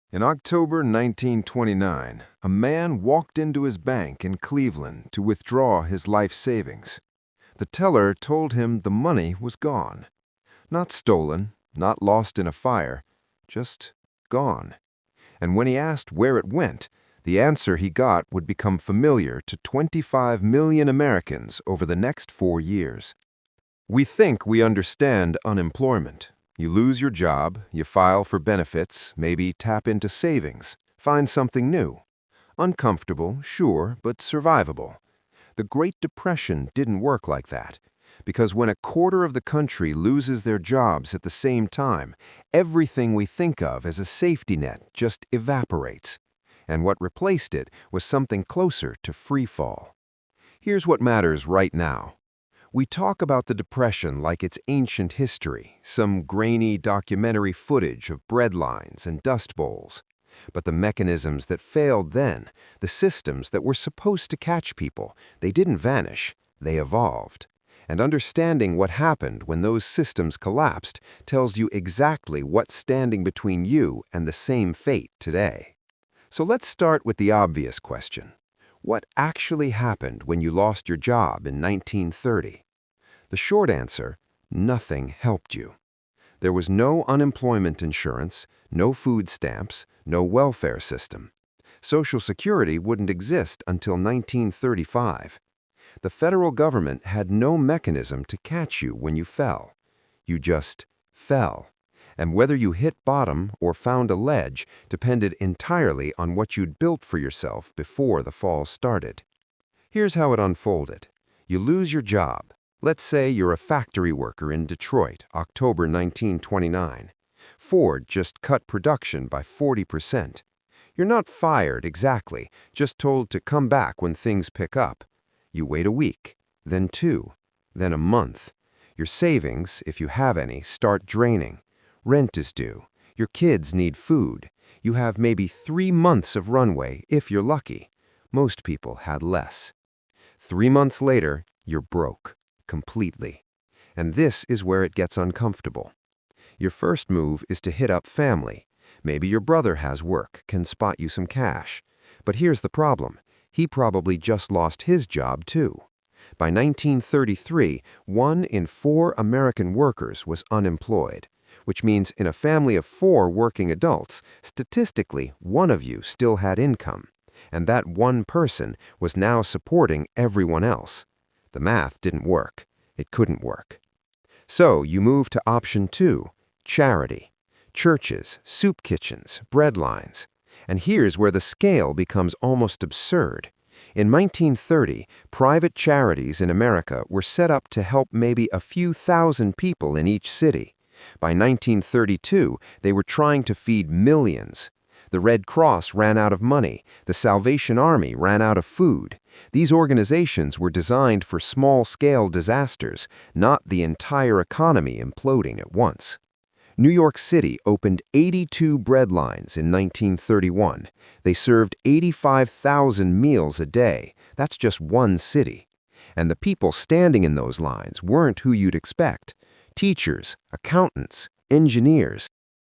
In October 1929, a man walked into his bank in Cleveland to withdraw his life savings. The teller told him the money was gone. Not stolen, not lost in a fire, just gone. And when he asked where it went, the answer he got would become familiar to 25 million Americans over the next 4 years. We think we understand unemployment. You lose your job, you file for benefits, maybe tap into savings, find something new. Uncomfortable, sure, but survivable. The Great Depression didn't work like that, because when a quarter of the country loses their jobs at the same time, everything we think of as a safety net just evaporates. And what replaced it was something closer to free fall. Here's what matters right now. We talk about the Depression like it's ancient history, some grainy documentary footage of bread lines and dust bowls. But the mechanisms that failed then, the systems that were supposed to catch people, they didn't vanish, they evolved. And understanding what happened when those systems collapsed tells you exactly what's standing between you and the same fate today. So let's start with the obvious question. What actually happened when you lost your job in 1930? The short answer, nothing helped you. There was no unemployment insurance, no food stamps, no welfare system. Social Security wouldn't exist until 1935. The federal government had no mechanism to catch you when you fell. You just fell. And whether you hit bottom or found a ledge depended entirely on what you'd built for yourself before the fall started. Here's how it unfolded. You lose your job. Let's say you're a factory worker in Detroit, October 1929. Ford just cut production by 40%. You're not fired exactly, just told to come back when things pick up. You wait a week, then 2, then a month. Your savings, if you have any, start draining. Rent is due. Your kids need food. You have maybe 3 months of runway, if you're lucky. Most people had less. 3 months later, you're broke, completely. And this is where it gets uncomfortable. Your first move is to hit up family. Maybe your brother has work, can spot you some cash. But here's the problem. He probably just lost his job too. By 1933, 1 in 4 American workers was unemployed, which means in a family of 4 working adults, statistically, 1 of you still had income, and that one person was now supporting everyone else. The math didn't work. It couldn't work. So you move to option 2, charity. Churches, soup kitchens, bread lines. And here's where the scale becomes almost absurd. In 1930, private charities in America were set up to help maybe a few thousand people in each city. By 1932, they were trying to feed millions. The Red Cross ran out of money. The Salvation Army ran out of food. These organizations were designed for small-scale disasters, not the entire economy imploding at once. New York City opened 82 bread lines in 1931. They served 85,000 meals a day. That's just one city. And the people standing in those lines weren't who you'd expect. Teachers, accountants, engineers.